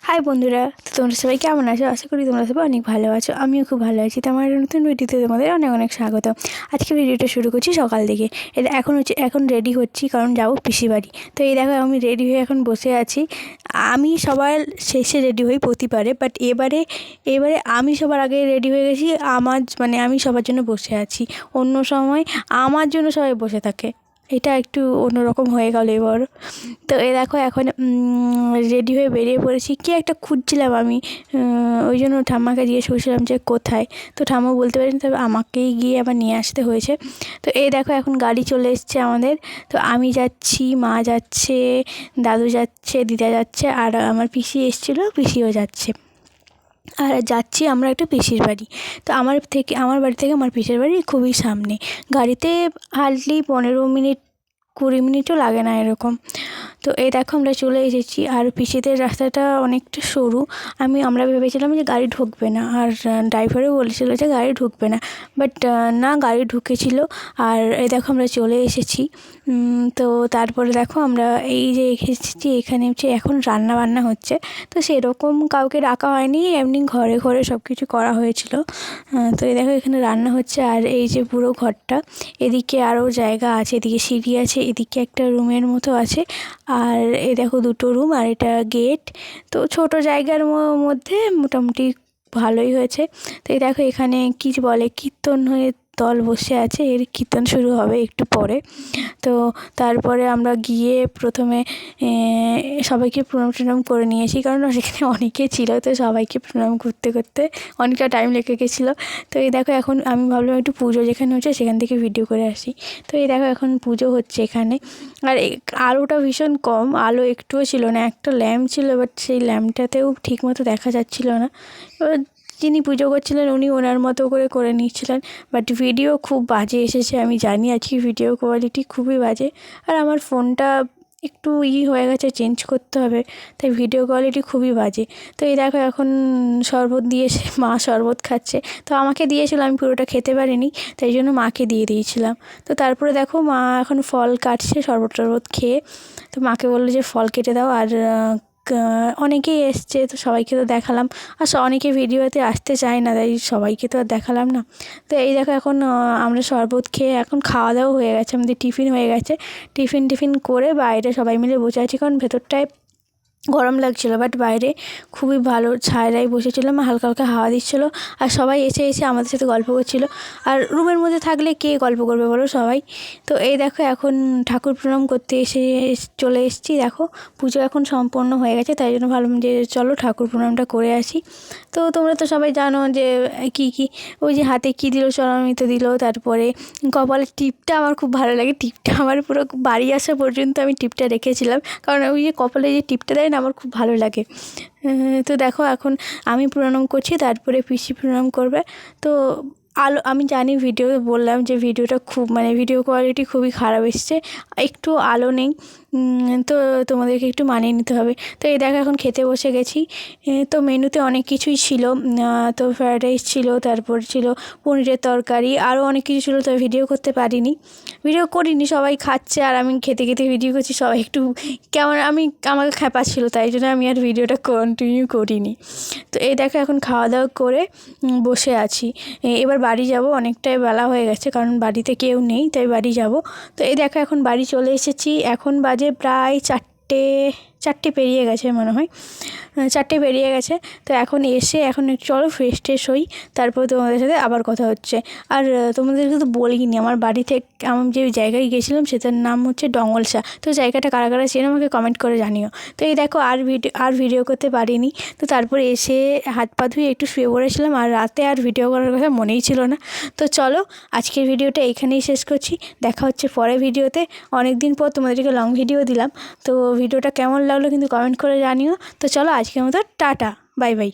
High বন্ধুরা, তো তোমরা সবাই কেমন আছো? আশা করি তোমরা সবাই অনেক ভালো আছো। আমিও খুব ভালো আছি। তো আমার নতুন ভিডিওতে তোমাদের অনেক অনেক স্বাগত। আজকে ভিডিওটা শুরু করছি সকাল থেকে। এটা এখন রেডি হচ্ছি, কারণ যাবো পিসি বাড়ি। তো এই দেখো আমি রেডি হয়ে এখন বসে আছি। আমি সবার শেষে রেডি হই প্রতিবারে, বাট এবারে আমি সবার আগে রেডি হয়ে গেছি। আমি সবার জন্য বসে আছি। অন্য সময় আমার জন্য সবাই বসে থাকে, এটা একটু অন্যরকম হয়ে গেল এবার। তো এই দেখো এখন রেডি হয়ে বেরিয়ে পড়েছি। কী একটা খুঁজছিলাম আমি, ওই জন্য ঠাম্মাকে জিজ্ঞেস করছিলাম যে কোথায়। তো ঠাম্মা বলতে পারেনি, তবে আমাকেই গিয়ে আবার নিয়ে আসতে হয়েছে। তো এই দেখো এখন গাড়ি চলে এসছে আমাদের। তো আমি যাচ্ছি, মা যাচ্ছে, দাদু যাচ্ছে, দিদা যাচ্ছে, আর আমার পিসি এসেছিলো, পিসিও যাচ্ছে। আর যাচ্ছি আমরা একটা পিসির বাড়ি। তো আমার বাড়ি থেকে আমার পিসির বাড়ি খুবই সামনে। গাড়িতে হার্ডলি 15 মিনিট 20 মিনিটও লাগে না এরকম। তো এই দেখো আমরা চলে এসেছি। আর পিসিদের রাস্তাটা অনেকটা সরু। আমরা ভেবেছিলাম যে গাড়ি ঢুকবে না, আর ড্রাইভারও বলেছিল যে গাড়ি ঢুকবে না, বাট না, গাড়ি ঢুকেছিল। আর এই দেখো আমরা চলে এসেছি। তো তারপরে দেখো আমরা এই যে এসেছি, এখানে হচ্ছে এখন রান্না বান্না হচ্ছে। তো সেরকম কাউকে ডাকা হয়নি, এমনি ঘরে ঘরে সব কিছু করা হয়েছিল। তো এই দেখো এখানে রান্না হচ্ছে। আর এই যে পুরো ঘরটা, এদিকে আরও জায়গা আছে, এদিকে সিঁড়ি আছে, এদিকে একটা রুমের মতো আছে। আর এই দেখো দুটো রুম, আর এটা গেট। তো ছোট জায়গার মধ্যে মোটামুটি ভালোই হয়েছে। তো এই দেখো এখানে কী বলে, কীর্তন হয়ে দল বসে আছে, এর কীর্তন শুরু হবে একটু পরে। তো তারপরে আমরা গিয়ে প্রথমে সবাইকে প্রণাম টনাম করে নিয়েছি, কারণ সেখানে অনেকে ছিল। তো সবাইকে প্রণাম করতে করতে অনেকটা টাইম লেগে গেছিলো। তো এই দেখো এখন আমি ভাবলাম একটু পুজো যেখানে হচ্ছে সেখান থেকে ভিডিও করে আসি। তো এই দেখো এখন পুজো হচ্ছে এখানে। আর আলোটা ভীষণ কম, আলো একটুও ছিল না। একটা ল্যাম্প ছিল, বাট সেই ল্যাম্পটাতেও ঠিক মতো দেখা যাচ্ছিলো না। এবার যিনি পুজো করছিলেন উনি ওনার মতো করে নিচ্ছিলেন, বাট ভিডিও খুব বাজে এসেছে। আমি জানি আজকে ভিডিও কোয়ালিটি খুবই বাজে, আর আমার ফোনটা একটু হয়ে গেছে, চেঞ্জ করতে হবে, তাই ভিডিও কোয়ালিটি খুবই বাজে। তো এই দেখো এখন শরবত দিয়েছে, মা শরবত খাচ্ছে। তো আমাকে দিয়েছিল, আমি পুরোটা খেতে পারিনি, তাই জন্য মাকে দিয়ে দিয়েছিলাম। তো তারপরে দেখো মা এখন ফল কাটছে শরবত টরবত খেয়ে। তো মাকে বললো যে ফল কেটে দাও। আর অনেকেই এসছে, তো সবাইকে তো দেখালাম। আর অনেকে ভিডিওতে আসতে চায় না, তাই সবাইকে তো আর দেখালাম না। তো এই দেখো এখন আমরা শরবত খেয়ে এখন খাওয়া দাওয়া হয়ে গেছে, আমাদের টিফিন হয়ে গেছে। টিফিন করে বাইরে সবাই মিলে বসে আছি, কারণ ভেতরটায় গরম লাগছিলো, বাট বাইরে খুবই ভালো ছায়ায় বসেছিলাম, হালকা হালকা হাওয়া দিচ্ছিলো। আর সবাই এসে আমাদের সাথে গল্প করছিলো। আর রুমের মধ্যে থাকলে কে গল্প করবে বলো, সবাই। তো এই দেখো এখন ঠাকুর প্রণাম করতে চলে এসেছি। দেখো পুজো এখন সম্পন্ন হয়ে গেছে, তাই জন্য ভাবলাম যে চলো ঠাকুর প্রণামটা করে আসি। তো তোমরা তো সবাই জানো যে কী ওই যে হাতে কী দিল, চরণমিতে দিল, তারপরে কপালের টিপটা আমার খুব ভালো লাগে। টিপটা আমার পুরো বাড়ি আসা পর্যন্ত আমি টিপটা রেখেছিলাম, কারণ ওই যে কপালে যে টিপটা দেয় না, আমার খুব ভালো লাগে। তো দেখো এখন আমি প্রণাম করছি, তারপরে পিসি প্রণাম করবে। তো আমি জানি, বললাম যে ভিডিওটা ভিডিও কোয়ালিটি খুবই খারাপ এসছে, একটু আলো নেই। তো তোমাদেরকে একটু মানিয়ে নিতে হবে। তো এই দেখো এখন খেতে বসে গেছি। তো মেনুতে অনেক কিছুই ছিল। তো ফ্রায়েড রাইস ছিল, তারপর ছিল পনিরের তরকারি, আরও অনেক কিছু ছিল। তো ভিডিও করিনি, সবাই খাচ্ছে আর আমি খেতে খেতে ভিডিও করছি। সবাই একটু কেমন আমাকে খ্যাপাচ্ছিল, তাই জন্য আমি আর ভিডিওটা কন্টিনিউ করিনি। তো এই দেখো এখন খাওয়া দাওয়া করে বসে আছি। এবার বাড়ি যাব, অনেকটাই বেলা হয়ে গেছে, কারণ বাড়িতে কেউ নেই, তাই বাড়ি যাব। তো এই দেখো এখন বাড়ি চলে এসেছি। এখন বাজে প্রায় 4টে পেরিয়ে গেছে মনে হয়, 4টে পেরিয়ে গেছে। তো এখন একটু চলো ফ্রেশ ট্রেশ হই, তারপর তোমাদের সাথে আবার কথা হচ্ছে। আর তোমাদেরকে তো বলিনি, আমার বাড়ি থেকে আমি যে জায়গায় গেছিলাম সেটার নাম হচ্ছে ডঙ্গলসা। তো জায়গাটা কারা কারা চেনো আমাকে কমেন্ট করে জানিও। তো এই দেখো আর ভিডিও করতে পারিনি। তো তারপরে এসে হাত পা ধুয়ে একটু শুয়ে পড়েছিলাম, আর রাতে আর ভিডিও করার কথা মনেই ছিল না। তো চলো আজকের ভিডিওটা এইখানেই শেষ করছি, দেখা হচ্ছে পরে ভিডিওতে। অনেক দিন পর তোমাদেরকে লং ভিডিও দিলাম। তো ভিডিওটা কেমন লাগলো কিন্তু কমেন্ট করে জানিও। তো চলো আজকের মতো টাটা, বাই বাই।